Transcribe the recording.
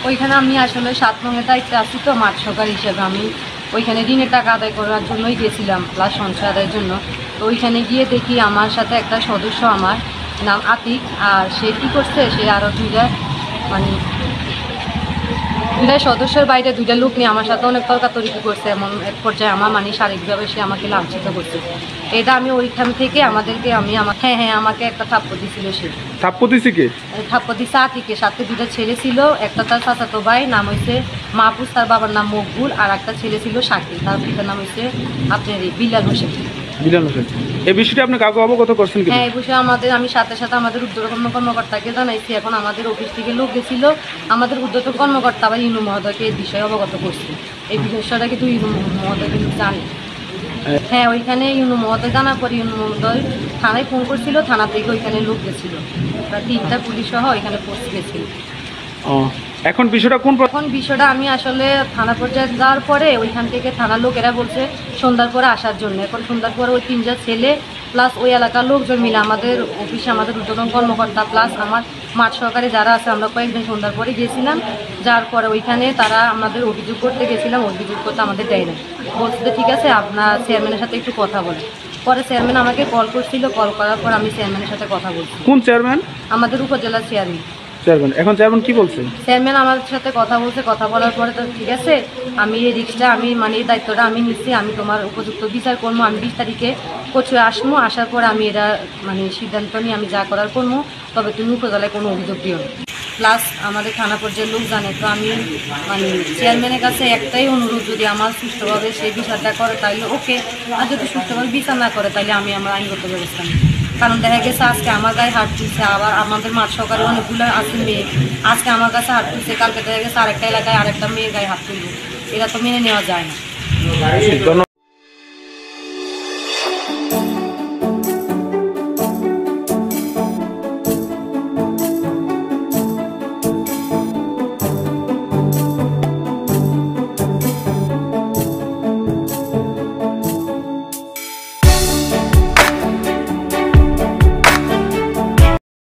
ওইখানে আমি আসলে 7 নংয়ের দায়িত্বে আছি তো মাঠ সহকারী হিসেবে। আমি ওইখানে ঋণের টাকা আদায় করার জন্যই গেছিলাম, প্লাস সঞ্চয় আদায়ের জন্য। তো ওইখানে গিয়ে দেখি আমার সাথে একটা সদস্য, আমার নাম আতিক, আর সে কী করছে, সে আরও দুইটা সদস্যের বাইরে 2টা লোক নিয়ে আমার সাথে অনেক তর্কাতর্কি করছে। এমন এক পর্যায়ে আমার শারীরিকভাবে সে আমাকে লাঞ্ছিত করছে। এটা আমি ওইখান থেকে আমাকে একটা থাপ্পড় দিছিল। সে থাপ্পড় দিছে কে? থাপ্পড় দিছে আতিকে। সাথে 2টা ছেলে ছিল, একটা তার চাচাতো ভাই, নাম হয়েছে মাহফুজ, তার বাবার নাম মকবুল, আর একটা ছেলে ছিল শাকিল, তার পিতার নাম হয়েছে আপনার বিলাল হোসেন। এই বিষয়টা আপনি কাউকে অবগত করছেন কি? হ্যাঁ, এই বিষয়ে আমি সাথে সাথে আমাদের ঊর্ধ্বতন কর্মকর্তাকে জানাইছি। এখন আমাদের অফিস থেকে লোক গেছিল, আমাদের ঊর্ধ্বতন কর্মকর্তা আবার ইউনু মহোদয়কে এই বিষয়ে অবগত করছে। এই বিষয়টা কিন্তু ইউনু মহোদয় কিন্তু জানে। হ্যাঁ, ওইখানে ইউনু মহোদয় জানার পরে ইউনু মহোদয় থানায় ফোন করছিল, থানা থেকে ওইখানে লোক গেছিল, প্রায় 3টা পুলিশ সহ ওইখানে পৌঁছে গেছিল। এখন বিষয়টা আমি আসলে থানা পর্যায়ে যাওয়ার পরে ওইখান থেকে থানার লোকেরা বলছে সন্ধ্যার পরে আসার জন্য। এখন সন্ধ্যার পরে ওই 3টা ছেলে প্লাস ওই এলাকার লোকজন মিলে আমাদের অফিসে, আমাদের ঊর্ধ্বতন কর্মকর্তা প্লাস আমার মাঠ সহকারে যারা আছে, আমরা কয়েকদিন সন্ধ্যার পরে গিয়েছিলাম। যার পরে ওইখানে তারা আমাদের অভিযোগ করতে গেছিলাম, অভিযোগ করতে আমাদের দেয় না। বলতে ঠিক আছে, আপনার চেয়ারম্যানের সাথে একটু কথা বলে। পরে চেয়ারম্যান আমাকে কল করছিল, কল করার পর আমি চেয়ারম্যানের সাথে কথা বলছি। কোন চেয়ারম্যান? আমাদের উপজেলার চেয়ারম্যান। এখন চেয়ারম্যান কি বলছে? চেয়ারম্যান আমার সাথে কথা বলছে, কথা বলার পরে তো ঠিক আছে, আমি এই রিক্সটা এই দায়িত্বটা আমি নিচ্ছি, আমি তোমার উপযুক্ত বিচার করবো। আমি 20 তারিখে কচুয়ে আসবো, আসার পর আমি এটা সিদ্ধান্ত নিয়ে আমি যা করার করবো। তবে তুমি উপজেলায় কোনো অভিযোগ দিও না। প্লাস আমাদের থানা পর্যায়ের লোক জানে। তো আমি চেয়ারম্যানের কাছে একটাই অনুরোধ, যদি আমার সুষ্ঠুভাবে সেই বিচারটা করে তাইলে ওকে, আর যদি সুষ্ঠুভাবে বিচার না করে তাহলে আমি আমার আইনগত ব্যবস্থা নিই। কারণ দেখা গেছে আজকে আমার গায়ে হাত তুলছে, আবার আমাদের মাঠ সহকারে অনেকগুলো আছে মেয়ে, আজকে আমার কাছে হাত তুলছে, কালকে দেখা গেছে আরেকটা এলাকায় আরেকটা মেয়ের গায়ে হাত তুলবে। এটা তো মেনে নেওয়া যায় না।